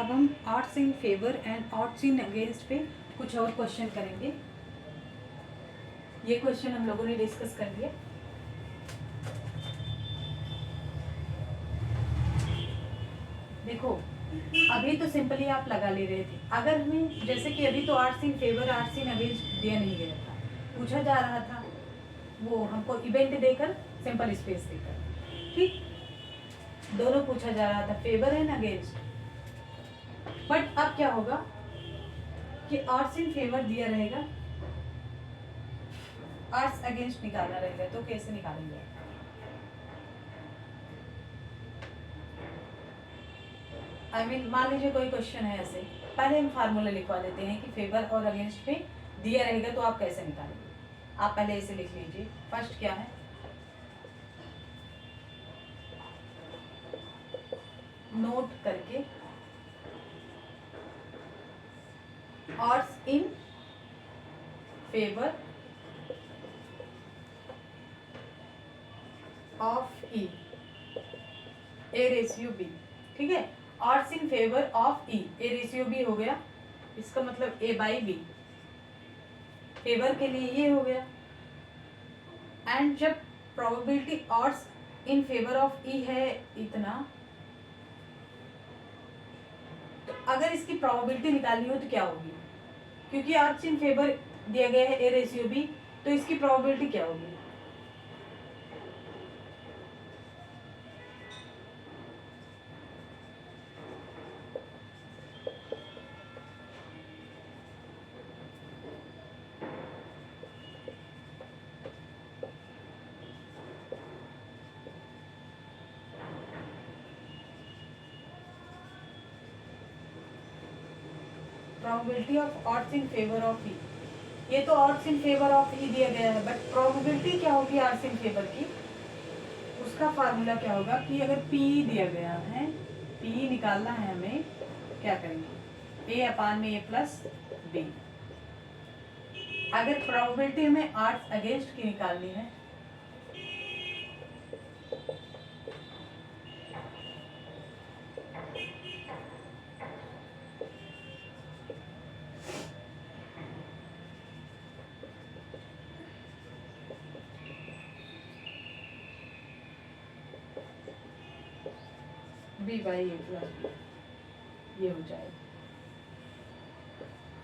अब हम odds in favour and odds in against पे कुछ और क्वेश्चन करेंगे। ये क्वेश्चन हम लोगों ने डिस्कस कर लिया। देखो अभी तो सिंपली आप लगा ले रहे थे, अगर हमें जैसे कि अभी तो odds in favour odds in against दिया नहीं गया था, पूछा जा रहा था वो हमको इवेंट देकर सिंपल स्पेस देकर, ठीक, दोनों पूछा जा रहा था फेवर एंड अगेंस्ट। बट अब क्या होगा कि ऑड्स इन फेवर दिया रहेगा, ऑड्स अगेंस्ट निकालना रहेगा, तो कैसे निकालेंगे? आई मीन मान लीजिए कोई क्वेश्चन है ऐसे, पहले हम फार्मूला लिखवा देते हैं कि फेवर और अगेंस्ट में दिया रहेगा तो आप कैसे निकालेंगे। आप पहले इसे लिख लीजिए। फर्स्ट क्या है, नोट करके odds in favour of E A ratio B, ठीक है, odds in favour of E A ratio B हो गया, इसका मतलब ए बाई बी, फेवर के लिए ये हो गया। एंड जब probability odds in favour of E है इतना, तो अगर इसकी प्रोबेबिलिटी निकालनी हो तो क्या होगी, क्योंकि ऑड्स इन फेवर दिया गया है ए रेशियो बी, तो इसकी प्रोबेबिलिटी क्या होगी? Probability of odds in favour of E, ये तो odds in favour of E दिया गया है, बट प्रोबेबिलिटी क्या होगी ऑड्स इन फेवर की? उसका फार्मूला क्या होगा कि अगर पी दिया गया है, पी निकालना है हमें, क्या करेंगे, ए अपान में ए प्लस बी। अगर प्रोबेबिलिटी हमें ऑड्स अगेंस्ट की निकालनी है, B by A plus B, ये हो जाएगा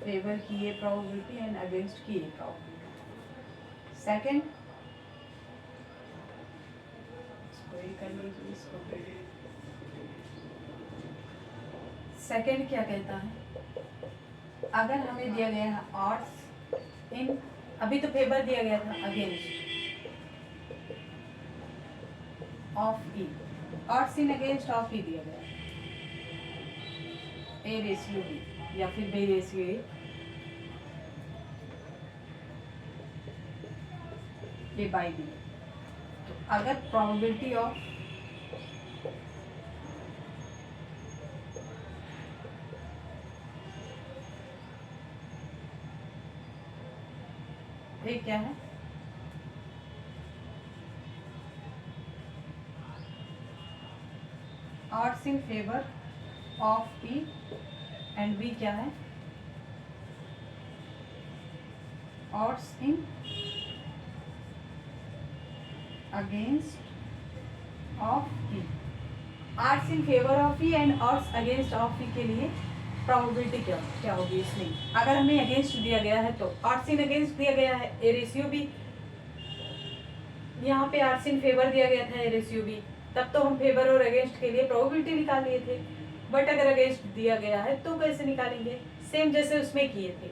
फेवर की ये प्रोबेबिलिटी एंड अगेंस्ट की ये प्रोबेबिलिटी। सेकंड, इसको ये कर लीजिए, इसको सेकंड क्या कहता है, अगर हमें दिया गया है ऑड्स इन, अभी तो फेवर दिया गया था, against of E, odds in against of E दिया गया, ए रेशियो बी या फिर B ratio A by B. तो अगर प्रोबेबिलिटी ऑफ ये क्या है, odds in favour of P and B क्या है, odds in against of E. Odds in favour of E and odds against of E के लिए प्रोबेबिलिटी क्या होगी इसमें, अगर हमें अगेंस्ट दिया गया है तो ऑड्स इन अगेंस्ट दिया गया है ए रेशियो बी, यहाँ पे ऑड्स इन फेवर दिया गया था ए रेशियो बी, तब तो हम फेवर और अगेंस्ट के लिए प्रोबेबिलिटी निकाल लिए थे। बट अगर अगेंस्ट दिया गया है तो कैसे निकालेंगे, सेम जैसे उसमें किए थे।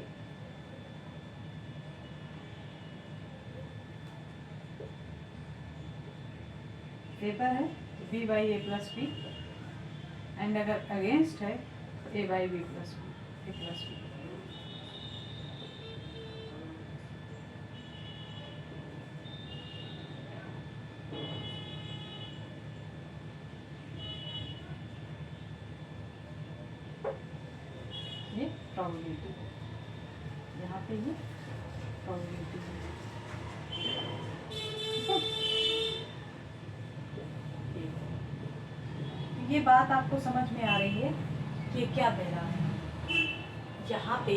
फेवर है B by A plus B and अगर अगेंस्ट है A by B plus B, A plus B. ये प्रोबेबिलिटी, यहाँ पे ये प्रोबेबिलिटी है, ठीक है। ये बात आपको समझ में आ रही है? ये क्या बह रहा है यहाँ पे,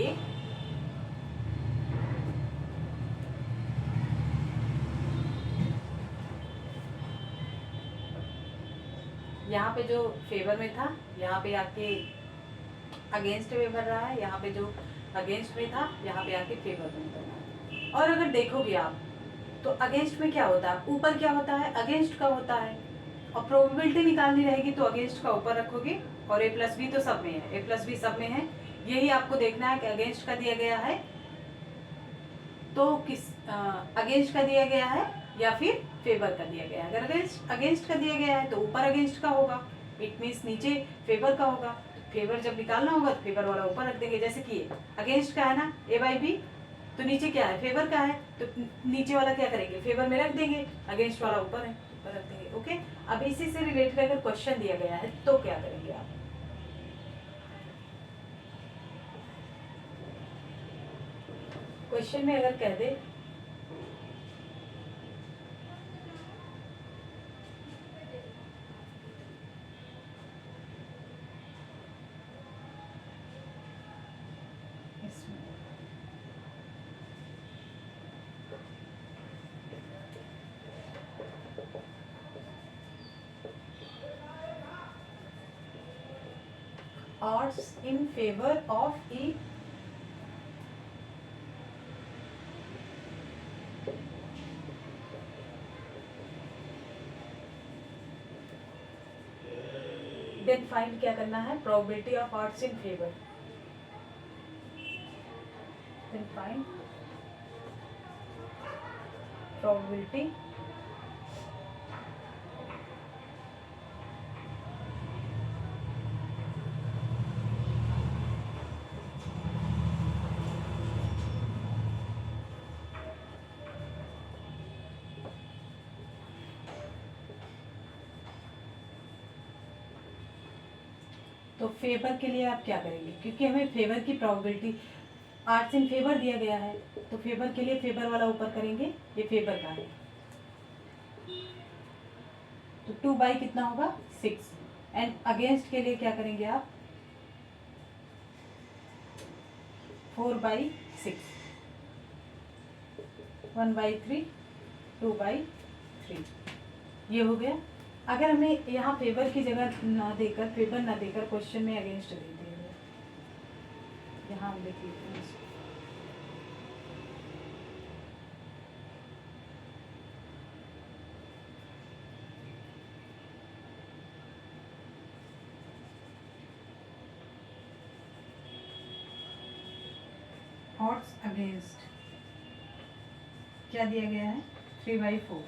यहाँ पे जो फेवर में था यहाँ पे आके अगेंस्ट में भर रहा है, यहाँ पे जो अगेंस्ट में था यहाँ पे आके फेवर में भर रहा है। और अगर देखोगे आप तो अगेंस्ट में क्या होता है, ऊपर क्या होता है, अगेंस्ट का होता है। और प्रोबेबिलिटी निकालनी रहेगी तो अगेंस्ट का ऊपर रखोगे, और ए प्लस बी तो सब में है, ए प्लस बी सब में है। यही आपको देखना है कि अगेंस्ट का दिया गया है तो किस अगेंस्ट का दिया गया है या फिर फेवर का दिया गया है। अगर अगेंस्ट का दिया गया है तो ऊपर अगेंस्ट का होगा, इट मीन्स नीचे फेवर का होगा। फेवर जब निकालना होगा तो फेवर वाला ऊपर रख देंगे। जैसे कि अगेंस्ट का है ना ए बाई बी, तो नीचे क्या है, फेवर का है, तो नीचे वाला क्या करेंगे, फेवर में रख देंगे, अगेंस्ट वाला ऊपर है, ऊपर रख देंगे। ओके, अब इसी से रिलेटेड अगर क्वेश्चन दिया गया है तो क्या करेंगे आप। क्वेश्चन में अगर कह दे odds in favor of E then find क्या करना है, probability of odds in favour. Then find probability तो फेवर के लिए आप क्या करेंगे, क्योंकि हमें फेवर की प्रोबेबिलिटी आर्ट्स इन फेवर दिया गया है, तो फेवर के लिए फेवर वाला ऊपर करेंगे, ये फेवर का है। तो 2 बाई कितना होगा 6, एंड अगेंस्ट के लिए क्या करेंगे आप 4 बाई 6, 1 बाई 3, 2 बाई 3, ये हो गया। अगर हमें यहाँ फेवर की जगह ना देकर, फेवर ना देकर क्वेश्चन में अगेंस्ट दे दिया, यहाँ हम देख लेते हैं इसको। odds अगेंस्ट क्या दिया गया है 3 बाई 4।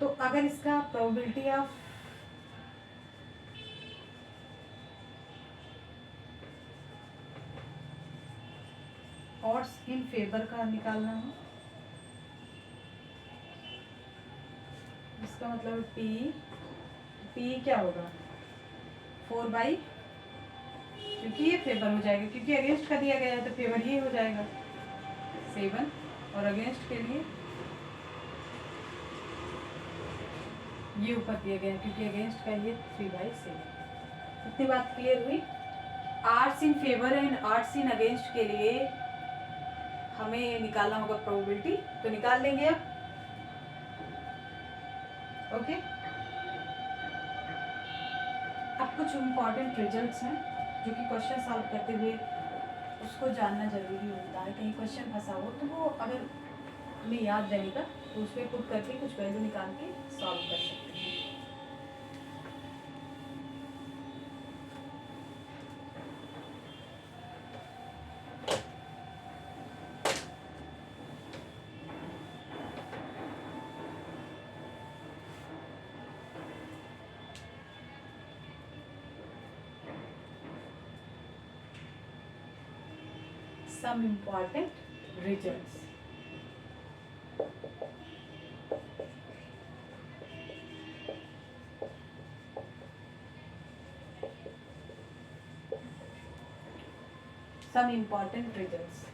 तो अगर इसका probability of odds in favour का निकालना हो, इसका मतलब पी क्या होगा 4 बाई, क्योंकि ये फेवर हो जाएगा, क्योंकि अगेंस्ट का दिया गया है तो फेवर ये हो जाएगा 7, और अगेंस्ट के लिए ये ऊपर दिया गया है क्योंकि अगेंस्ट का ये 3 बाई 7। इतनी बात क्लियर हुई। Arts in favour and arts in against के लिए हमें निकालना होगा प्रोबेबिलिटी, तो निकाल लेंगे अब। ओके, अब कुछ इम्पॉर्टेंट रिजल्ट्स हैं जो कि क्वेश्चन सॉल्व करते हुए उसको जानना जरूरी होता है। कहीं क्वेश्चन फंसा हो तो वो अगर हमें याद रहेगा तो उस पर पुट करके कुछ वैल्यू निकाल के सॉल्व कर सकते हैं। Some important results. Some important results.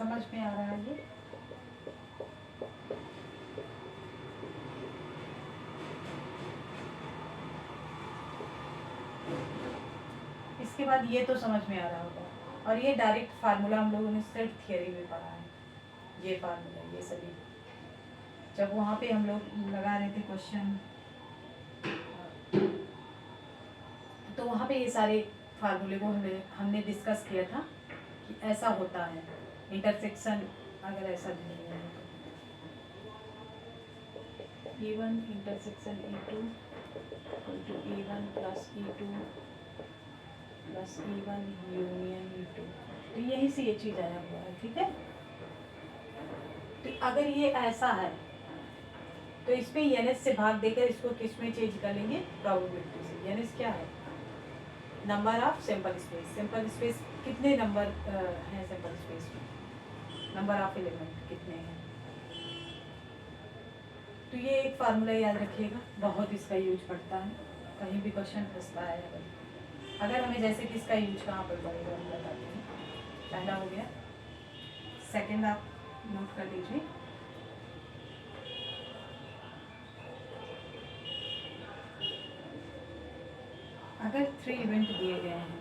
समझ में आ रहा है ये? इसके बाद ये तो समझ में आ रहा होगा, और ये डायरेक्ट फार्मूला हम लोगों ने सेट थियरी में पढ़ा है। ये फार्मूला ये सभी जब वहाँ पे हम लोग लगा रहे थे क्वेश्चन, तो वहाँ पे ये सारे फार्मूले को हमने डिस्कस किया था कि ऐसा होता है इंटरसेक्शन अगर ऐसा दिया है तो E1 intersection E2 equal to E1 plus E2 plus E1 union E2। तो यहीं से ये चीज़ आया हुआ है, ठीक है। तो अगर ये ऐसा है तो इसमें NS से भाग देकर इसको किस में चेंज कर लेंगे? प्रोबेबिलिटी से। NS क्या है? Number of sample space. Sample space कितने नंबर हैं सैंपल स्पेस में? नंबर ऑफ एलिमेंट कितने हैं? तो ये एक फार्मूला याद रखिएगा, बहुत इसका यूज पड़ता है, कहीं भी क्वेश्चन फंसता है। अगर हमें जैसे कि इसका यूज कहाँ पर पड़ेगा हम बताते हैं। पहला हो गया, सेकंड आप नोट कर लीजिए। अगर 3 इवेंट दिए गए हैं,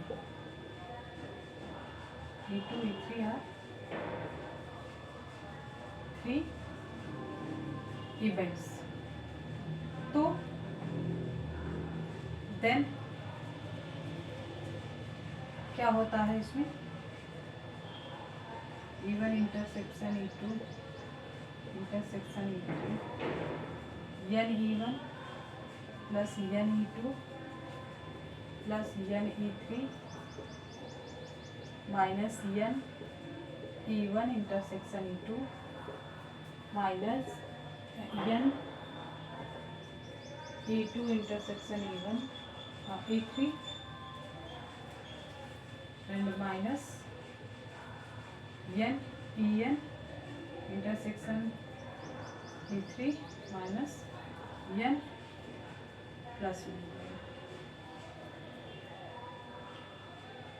E2 E3 आर 3 इवेंट्स, तो देन क्या होता है इसमें? E1 intersection E2 intersection E3 n E1 plus n E2 plus n E3 minus n E1 intersection E2 minus n E2 intersection E1 E3 and minus n En intersection E3 minus n plus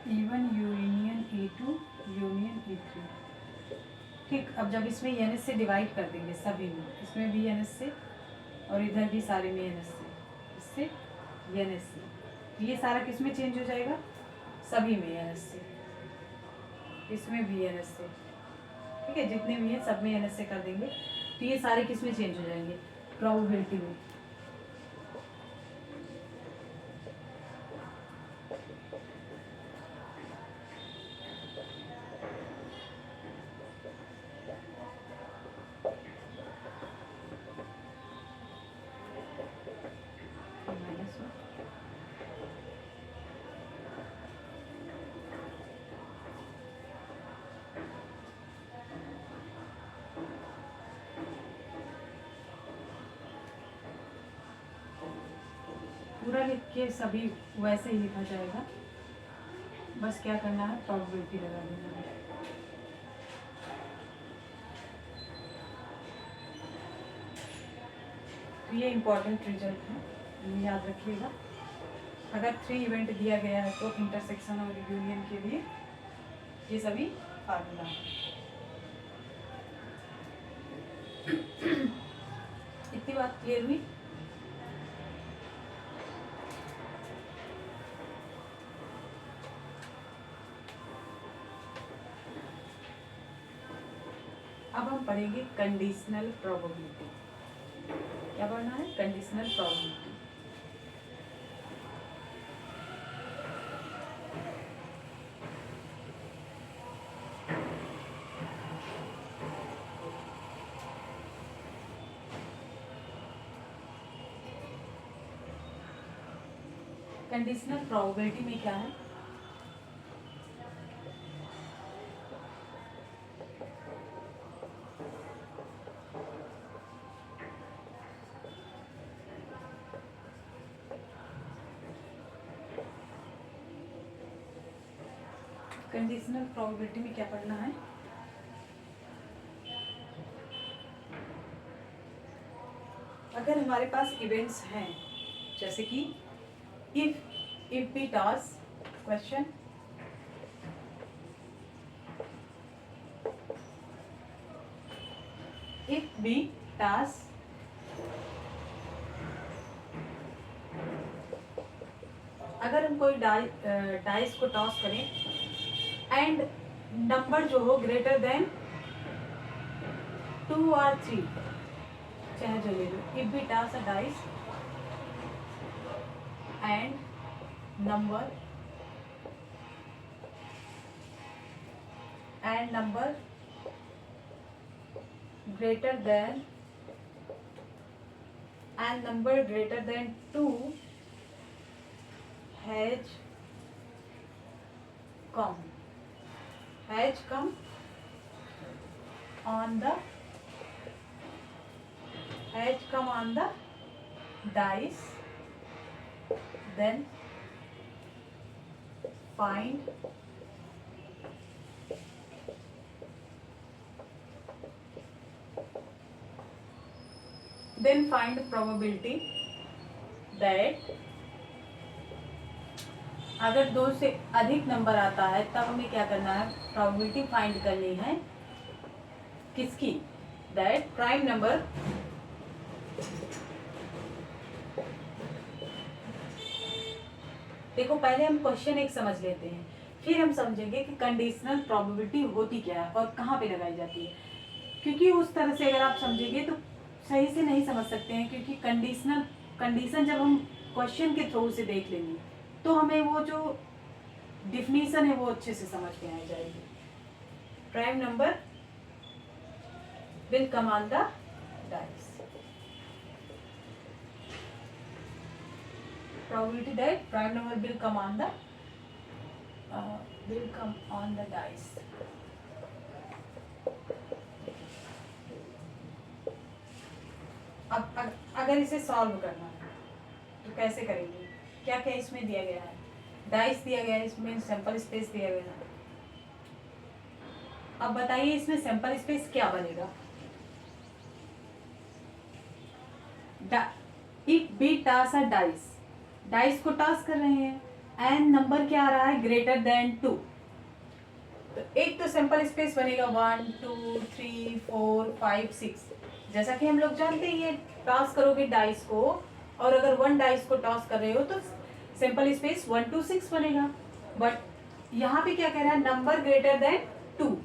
E1 union E2 union E3। ठीक, अब जब इसमें NS से divide कर देंगे सभी में, इसमें भी NS से और इधर भी सारे में NS से, इससे NS से, तो ये सारा किस में चेंज हो जाएगा? सभी में NS से, इसमें भी NS से, ठीक है। जितने भी हैं सब में NS से कर देंगे, तो ये सारे किस में चेंज हो जाएंगे? प्रोबेबिलिटी में। पूरा लिख के सभी वैसे ही लिखा जाएगा, बस क्या करना है? प्रोबेबिलिटी लगा देना है। तो ये इम्पोर्टेंट रिजल्ट है, ये याद रखिएगा। अगर 3 इवेंट दिया गया है तो इंटरसेक्शन और यूनियन के लिए ये सभी फार्मूला है। इतनी बात क्लियर हुई? अब हम पढ़ेंगे कंडीशनल प्रोबेबिलिटी। क्या पढ़ना है? Conditional probability. कंडीशनल प्रोबेबिलिटी में क्या है? कंडीशनल प्रोबेबिलिटी में क्या पढ़ना है? अगर हमारे पास इवेंट्स हैं, जैसे कि if we task question if we task अगर हम कोई डाइस को टॉस करें एंड नंबर जो हो ग्रेटर देन 2 और 3, चाहे जो ले लो, if B toss a dice and number greater than and number greater than 2 has come on the dice, then find probability that अगर 2 से अधिक नंबर आता है तब हमें क्या करना है, प्रोबेबिलिटी फाइंड करनी है किसकी, दैट प्राइम नंबर देखो पहले हम क्वेश्चन एक समझ लेते हैं, फिर हम समझेंगे कि कंडीशनल प्रोबेबिलिटी होती क्या है और कहाँ पे लगाई जाती है, क्योंकि उस तरह से अगर आप समझेंगे तो सही से नहीं समझ सकते हैं, क्योंकि कंडीशन जब हम क्वेश्चन के थ्रू से देख लेंगे तो हमें वो जो डिफिनीशन है वो अच्छे से समझ में आ जाएगी। Prime number will come on the dice, probability that prime number will come on the dice। अब अगर इसे सॉल्व करना है तो कैसे करेंगे, क्या क्या इसमें दिया गया है, डाइस दिया गया है, इसमें सैंपल स्पेस दिया गया है। अब बताइए इसमें सैंपल स्पेस क्या बनेगा, if we toss a dice को टॉस कर रहे हैं एंड नंबर क्या आ रहा है, ग्रेटर देन 2, तो एक तो सैंपल स्पेस बनेगा 1 2 3 4 5 6। जैसा कि हम लोग जानते हैं टॉस करोगे डाइस को और अगर 1 डाइस को टॉस कर रहे हो तो सैंपल स्पेस 1 to 6 बनेगा। बट यहाँ पे क्या कह रहा है, number greater than 2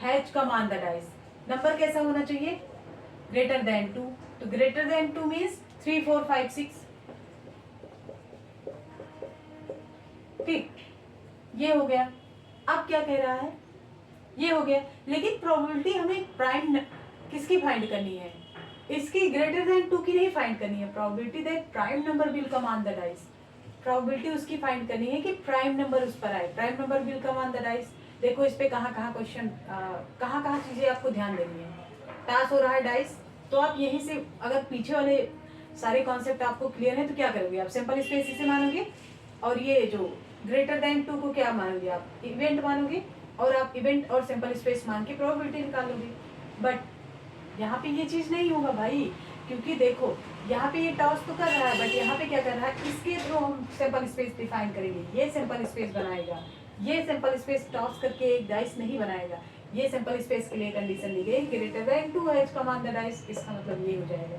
has come on the dice. Number कैसा होना चाहिए, ग्रेटर देन 2, तो ग्रेटर देन 2 मीन्स 3 4 5 6। ठीक, ये हो गया। अब क्या कह रहा है, ये हो गया, लेकिन प्रोबेबिलिटी हमें प्राइम किसकी फाइंड करनी है, इसकी ग्रेटर देन 2 की नहीं फाइंड करनी है। Probability that prime number will come on the dice, probability उसकी फाइंड करनी है कि प्राइम नंबर उस पर आए, prime number will come on the dice. देखो इस पे कहाँ कहाँ क्वेश्चन, कहाँ कहाँ चीजें आपको ध्यान देनी है। टास हो रहा है डाइस, तो आप यहीं से अगर पीछे वाले सारे कॉन्सेप्ट आपको क्लियर है तो क्या करोगे, आप सिंपल स्पेस इसे मानोगे और ये जो ग्रेटर देन 2 को क्या मानोगे, आप इवेंट मानोगे और आप इवेंट और सिंपल स्पेस मान के प्रोबेबिलिटी निकालोगे। बट यहाँ पे ये चीज नहीं होगा भाई, क्योंकि देखो यहाँ पे ये टॉस तो कर रहा है, बट यहाँ पे क्या कर रहा है, इसके थ्रू हम सिंपल स्पेस डिफाइन करेंगे। ये सिंपल स्पेस बनाएगा, ये सिंपल स्पेस टॉस करके एक डाइस नहीं बनाएगा। ये सिंपल स्पेस के लिए कंडीशन दी गई, greater than 2 has come on the dice, इसका मतलब ये हो जाएगा।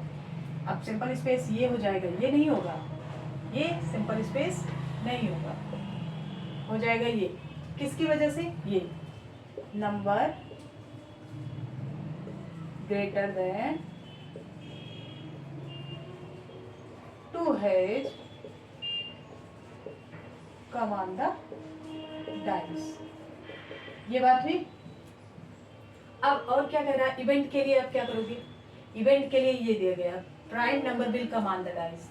अब सिंपल स्पेस ये हो जाएगा, ये नहीं होगा, ये सिंपल स्पेस नहीं होगा, हो जाएगा ये किसकी वजह से, ये number greater than 2 has come on the dice. ये बात हुई। अब और क्या कह रहा है, इवेंट के लिए आप क्या करोगे, इवेंट के लिए ये दिया गया prime number will come on the dice.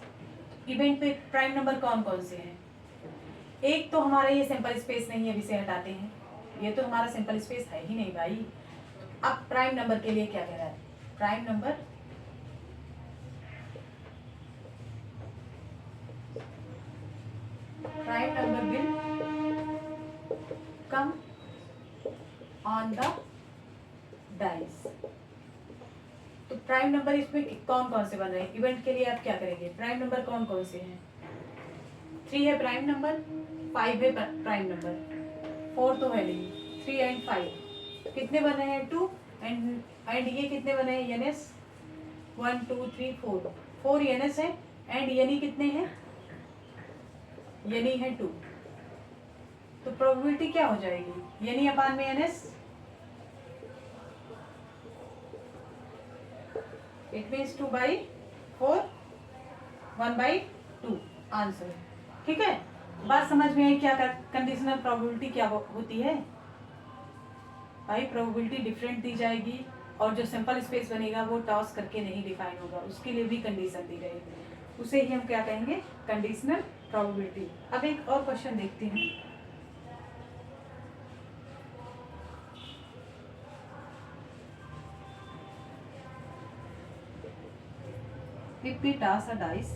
Event पे प्राइम नंबर कौन कौन से हैं, एक तो हमारा ये सिंपल स्पेस नहीं है, अभी से हटाते हैं, ये तो हमारा सिंपल स्पेस है ही नहीं भाई। अब प्राइम नंबर के लिए क्या कह रहा है, prime number will come on the dice. तो प्राइम नंबर इसमें कौन कौन से बन रहे हैं, इवेंट के लिए आप क्या करेंगे, प्राइम नंबर कौन कौन से हैं, 3 है प्राइम नंबर, 5 है प्राइम नंबर, 4 तो है नहीं, 3 and 5 कितने बन रहे हैं, 2। एंड ये कितने बने हैं एन एस 1 2 3 4 4 एन एस है एंड यानी कितने हैं यानी है 2। तो प्रोबेबिलिटी क्या हो जाएगी यानी अपान में n S it means 2/4 1/2 answer. ठीक है बात समझ में आई क्या कंडीशनल प्रोबेबिलिटी क्या होती है भाई प्रोबेबिलिटी डिफरेंट दी जाएगी और जो सिंपल स्पेस बनेगा वो टॉस करके नहीं डिफाइन होगा उसके लिए भी कंडीशन दी रहेगी उसे ही हम क्या कहेंगे कंडीशनल प्रोबेबिलिटी। अब एक और क्वेश्चन देखते हैं if we toss a dice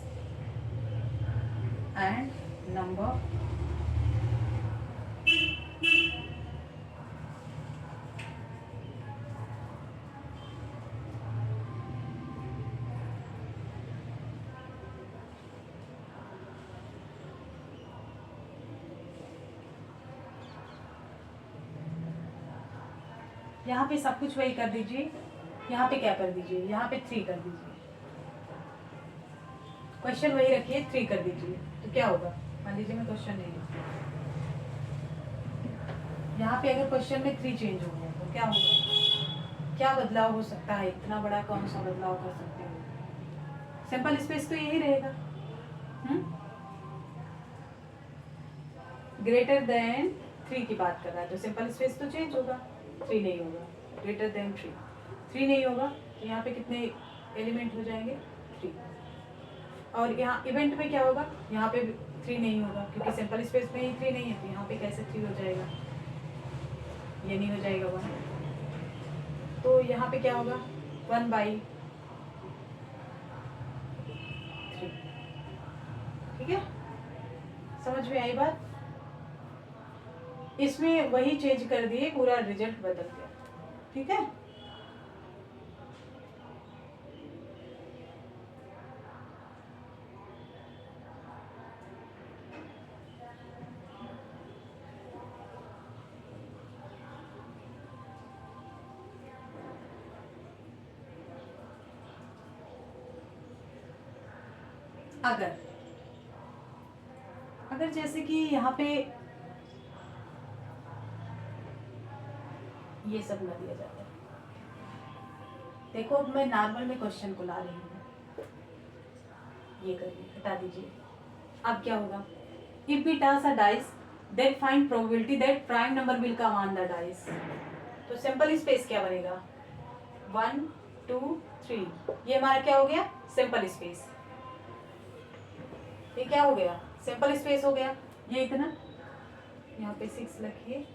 and number यहाँ पे सब कुछ वही कर दीजिए यहाँ पे क्या कर दीजिए यहाँ पे 3 कर दीजिए क्वेश्चन वही रखिए 3 कर दीजिए तो क्या होगा मान लीजिए मैं क्वेश्चन नहीं लिखती यहाँ पे अगर क्वेश्चन में 3 चेंज हो गया तो क्या होगा क्या बदलाव हो सकता है इतना बड़ा कौन सा बदलाव कर सकते हो सिंपल स्पेस तो यही रहेगा ग्रेटर देन 3 की बात कर रहा है तो सिंपल स्पेस तो चेंज होगा 3 नहीं होगा ग्रेटर देन 3 नहीं होगा तो यहाँ पे कितने एलिमेंट हो जाएंगे 3 और यहाँ इवेंट में क्या होगा यहाँ पे 3 नहीं होगा क्योंकि सिंपल स्पेस में ही 3 नहीं है तो यहाँ पे कैसे 3 हो जाएगा ये नहीं हो जाएगा 1 तो यहाँ पे क्या होगा 1/3। ठीक है समझ में आई बात इसमें वही चेंज कर दिए पूरा रिजल्ट बदल गया। ठीक है अगर जैसे कि यहाँ पे ये सब ना दिया जाता है देखो अब मैं नॉर्मल में क्वेश्चन को ला रही हूँ ये करिए हटा दीजिए अब क्या होगा if we toss a dice then find probability that prime number will come on the dice तो सिंपल स्पेस क्या बनेगा 1 2 3 ये हमारा क्या हो गया सिंपल स्पेस ये क्या हो गया सिंपल स्पेस हो गया ये इतना यहाँ पे 6 लिखिए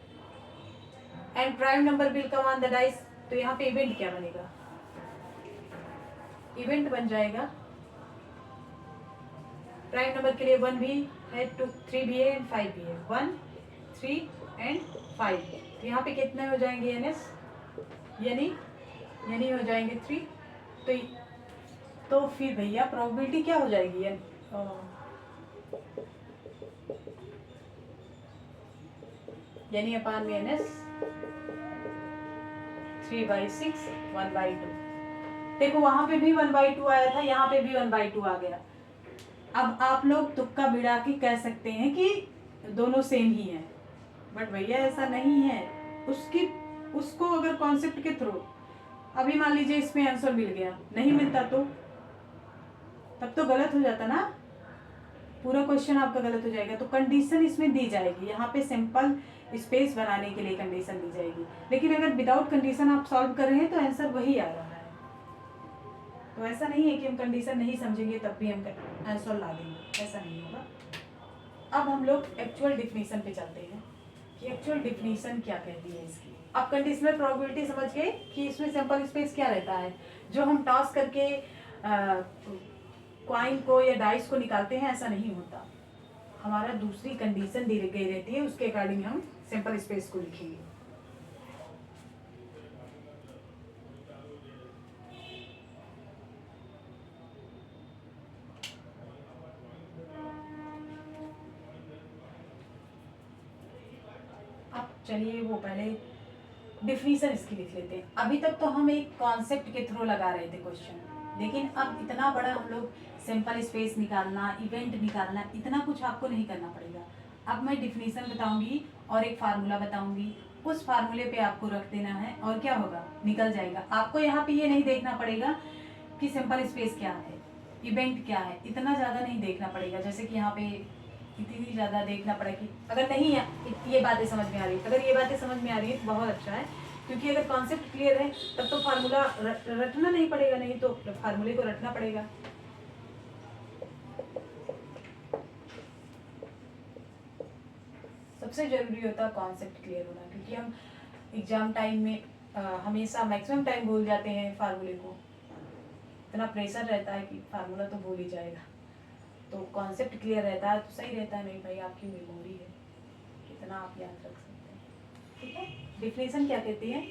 and prime number will come on the dice तो यहाँ पे इवेंट क्या बनेगा इवेंट बन जाएगा प्राइम नंबर के लिए 1 भी है 2 3 भी है एंड 5 भी है 1 3 एंड 5 तो यहाँ पे कितने हो जाएंगे एनएस यानी हो जाएंगे 3 तो फिर भैया प्रोबेबिलिटी क्या हो जाएगी यानी अपान में एनएस 3/6 1/2 देखो वहां पे भी 1/2 आया था यहाँ पे भी 1/2 आ गया। अब आप लोग तुक्का बिड़ा के कह सकते हैं कि दोनों सेम ही हैं बट भैया ऐसा नहीं है उसको अगर कॉन्सेप्ट के थ्रू अभी मान लीजिए इसमें आंसर मिल गया नहीं मिलता तो तब तो गलत हो जाता ना पूरा क्वेश्चन आपका गलत हो जाएगा। तो कंडीशन इसमें दी जाएगी यहाँ पे सिंपल स्पेस बनाने के लिए कंडीशन दी जाएगी लेकिन अगर विदाउट कंडीशन आप सॉल्व कर रहे हैं तो आंसर वही आ रहा है। तो ऐसा नहीं है कि हम कंडीशन नहीं समझेंगे तब भी हम आंसर ला देंगे ऐसा नहीं होगा। अब हम लोग एक्चुअल डिफिनीशन पे चलते हैं कि एक्चुअल डिफिनीशन क्या कहती है इसकी। अब कंडीशनल प्रोबेबिलिटी समझ गए कि इसमें सिंपल स्पेस क्या रहता है जो हम टॉस करके कॉइन को या डाइस को निकालते हैं ऐसा नहीं होता हमारा दूसरी कंडीशन दी गई रहती है उसके अकॉर्डिंग हम सिंपल स्पेस को लिखेंगे। अब चलिए वो पहले डिफिनीशन इसकी लिख लेते हैं। अभी तक तो हम एक कॉन्सेप्ट के थ्रू लगा रहे थे क्वेश्चन, लेकिन अब इतना बड़ा हम लोग सिंपल स्पेस निकालना, इवेंट निकालना, इतना कुछ आपको नहीं करना पड़ेगा। अब मैं डिफिनीशन बताऊंगी और एक फार्मूला बताऊंगी, उस फार्मूले पे आपको रख देना है और क्या होगा, निकल जाएगा। आपको यहाँ पे ये नहीं देखना पड़ेगा कि सिंपल स्पेस क्या है, इवेंट क्या है, इतना ज़्यादा नहीं देखना पड़ेगा। जैसे कि यहाँ पे इतनी ज़्यादा देखना पड़ेगी, अगर नहीं है ये बातें समझ में आ रही है, अगर ये बातें समझ में आ रही है तो बहुत अच्छा है, क्योंकि अगर कॉन्सेप्ट क्लियर है तब तो फार्मूला रटना नहीं पड़ेगा, नहीं तो फार्मूले को रटना पड़ेगा। सबसे जरूरी होता है कॉन्सेप्ट क्लियर होना, क्योंकि हम एग्जाम टाइम में हमेशा मैक्सिमम टाइम भूल जाते हैं फार्मूले को, इतना प्रेशर रहता है कि फार्मूला तो भूल ही जाएगा। तो कॉन्सेप्ट क्लियर रहता है तो सही रहता है। नहीं भाई, आपकी मेमोरी है, कितना आप याद रख सकते हैं। ठीक है, डिफिनेशन क्या कहती है?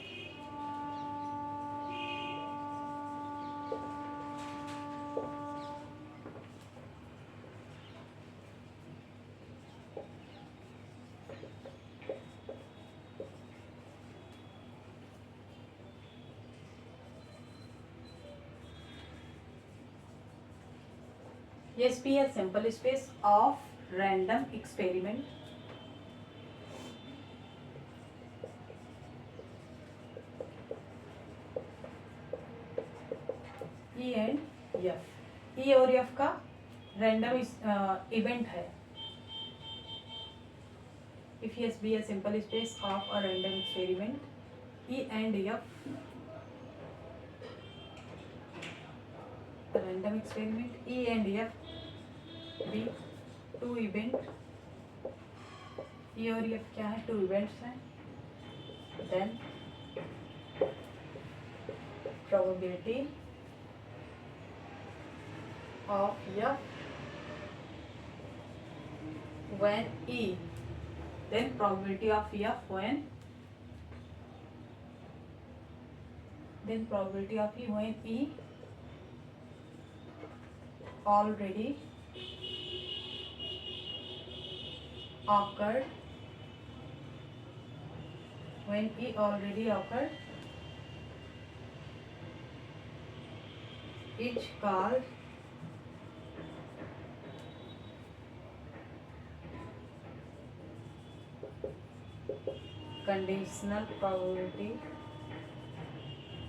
Yes, be a simple space of random experiment E and F. E और F का random इवेंट है। If yes be a simple space of a random experiment, E and F, a random experiment, E and F be two event। E और F क्या है? two events हैं। Then probability of F when E, then probability of F when, then probability of E when E already occurred, when E already occurred is called conditional probability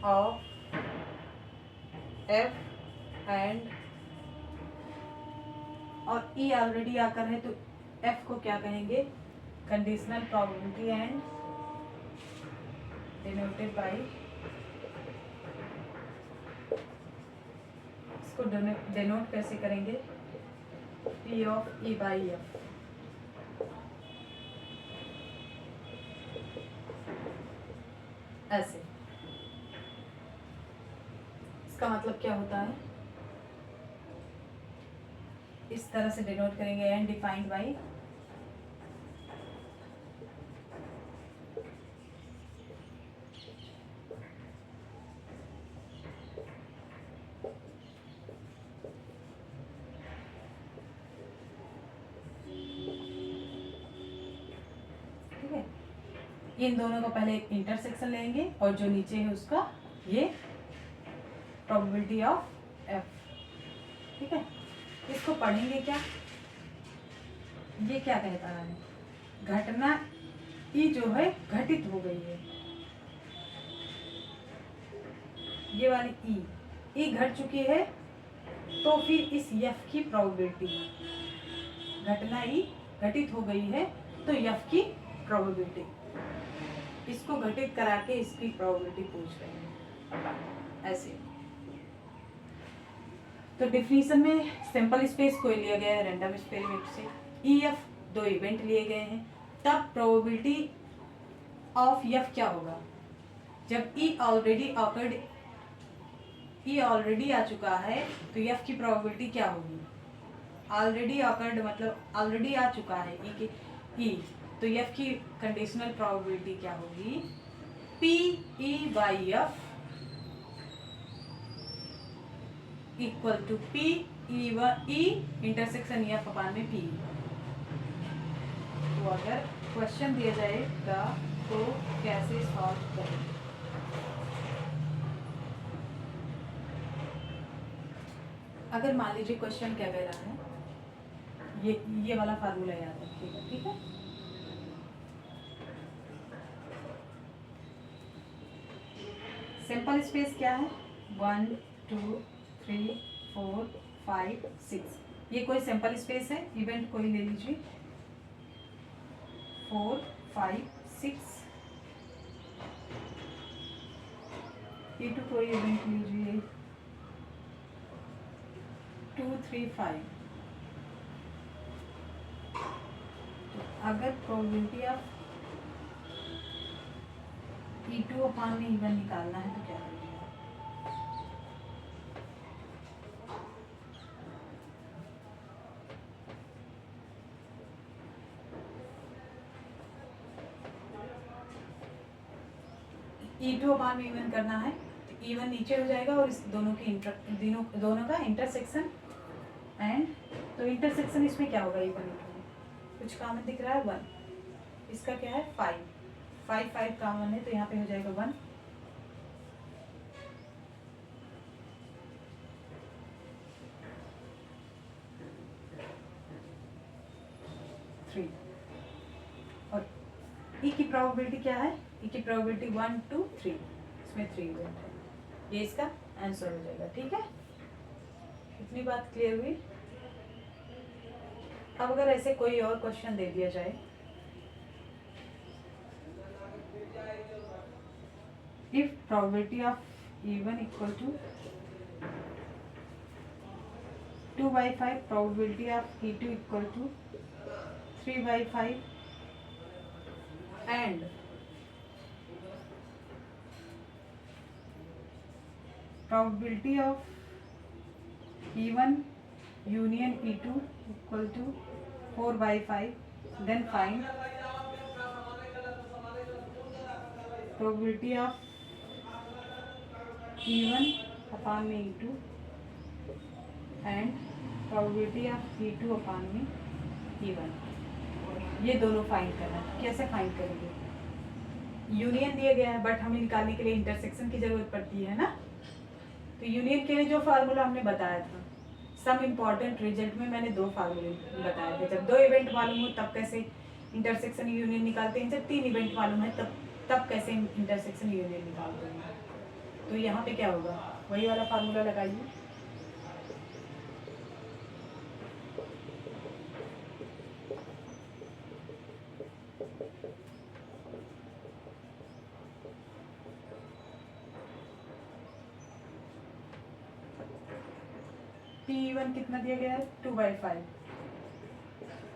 of F and, और E already आकर है तो F को क्या कहेंगे? Conditional probability and denoted by, इसको denote कैसे करेंगे? P of E by F। ऐसे इसका मतलब क्या होता है? इस तरह से डिनोट करेंगे, एंड डिफाइंड बाई इन दोनों का पहले एक इंटरसेक्शन लेंगे और जो नीचे है उसका ये प्रोबेबिलिटी ऑफ F। ठीक है, इसको पढ़ेंगे क्या? ये क्या कहता है? घटना E जो है घटित हो गई है, ये वाली E घट चुकी है, तो फिर इस F की प्रोबेबिलिटी, घटना E घटित हो गई है तो F की प्रोबेबिलिटी, इसको घटित करा के इसकी प्रोबेबिलिटी पूछ रहे हैं ऐसे। तो डिफिनीशन में सिंपल स्पेस को लिया गया है रैंडम एक्सपेरिमेंट से, EF दो इवेंट लिए गए हैं, तब प्रोबेबिलिटी ऑफ F क्या होगा? जब E already occurred, E already आ चुका है तो F की प्रोबेबिलिटी क्या होगी? ऑलरेडी ऑकर्ड मतलब ऑलरेडी आ चुका है E, तो F की कंडीशनल प्रोबेबिलिटी क्या होगी? PE by F equal to PE intersection F upon में P। तो अगर क्वेश्चन दिया जाएगा इसको कैसे सॉल्व करें। अगर मान लीजिए क्वेश्चन क्या कह रहा है, ये वाला फार्मूला याद रखिएगा, ठीक है। सिंपल स्पेस क्या है, 1 2 3 4 5 6, ये कोई सिंपल स्पेस है, इवेंट कोई ले लीजिए, 4 5 6, E2 कोई इवेंट लीजिए, 2 3 5। अगर प्रोबेबिलिटी ऑफ E2 अपान में E1 निकालना है तो क्या करेंगे आप? E2 अपान में E1 करना है तो E1 नीचे हो जाएगा और इस दोनों की दोनों का इंटरसेक्शन, एंड तो इंटरसेक्शन इसमें क्या होगा, E1 E2 में कुछ कॉमन दिख रहा है 1, इसका क्या है 5 5 5 कॉमन है तो यहाँ पे हो जाएगा 1, और E की प्रोबेबिलिटी क्या है, E की प्रोबेबिलिटी 1 2 3, इसमें 3 इवेंट है, ये इसका आंसर हो जाएगा, ठीक है। इतनी बात क्लियर हुई। अब अगर ऐसे कोई और क्वेश्चन दे दिया जाए, if probability of E1 equal to 2/5, probability of E2 equal to 3/5 and probability of E1 union E2 equal to 4/5, then find probability of E1 upon में E2 and probability of E2 upon में E1, ये दोनों find करना है। कैसे find करेंगे, union दिया गया है बट हमें निकालने के लिए इंटरसेक्शन की जरूरत पड़ती है ना, तो यूनियन के लिए जो फार्मूला हमने बताया था, सम इम्पॉर्टेंट रिजल्ट में मैंने 2 फार्मूले बताए थे। जब 2 इवेंट मालूम हो तब कैसे इंटरसेक्शन यूनियन निकालते हैं, जब 3 इवेंट मालूम है तब कैसे इंटरसेक्शन यूनियन निकालते हैं। तो यहाँ पे क्या होगा, वही वाला फार्मूला लगाइए, P1 कितना दिया गया है 2/5,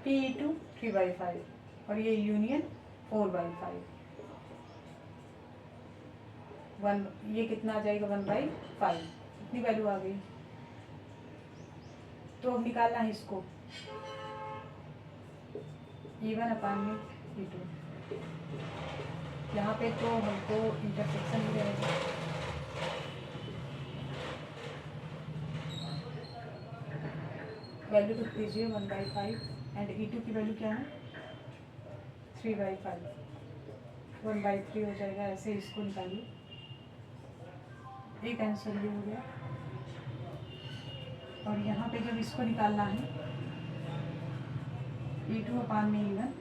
P2 3/5 और ये यूनियन 4/5, 1 ये कितना आ जाएगा 1/5, इतनी वैल्यू आ गई। तो अब निकालना है इसको, E1 अपान में E2, यहाँ पे तो हमको इंटरसेक्शन भी रहेगा, वैल्यू लिख दीजिए 1/5 एंड E2 की वैल्यू क्या है 3/5, 1/3 हो जाएगा। ऐसे इसको निकालिए, एक आंसर ये हो गया। और यहाँ पे जब इसको निकालना है E2 अपान में E1,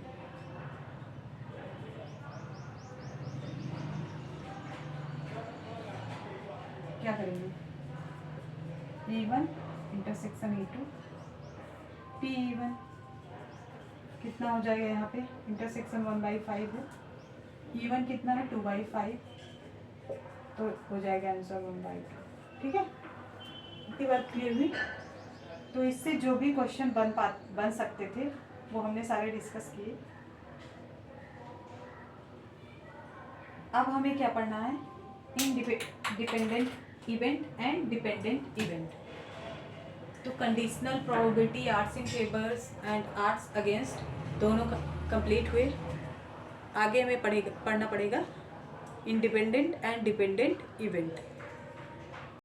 क्या करेंगे, E1 इंटरसेक्शन E2, P1 कितना हो जाएगा, यहाँ पे इंटरसेक्शन 1/5 है, E1 कितना है 2/5, तो हो जाएगा आंसर 1/2, ठीक है। इतनी बात क्लियर हुई। तो इससे जो भी क्वेश्चन बन सकते थे वो हमने सारे डिस्कस किए। अब हमें क्या पढ़ना है, dependent event and dependent event. तो conditional probability, odds in favours and odds against दोनों कंप्लीट हुए। आगे हमें पढ़ना पड़ेगा इंडिपेंडेंट एंड डिपेंडेंट इवेंट।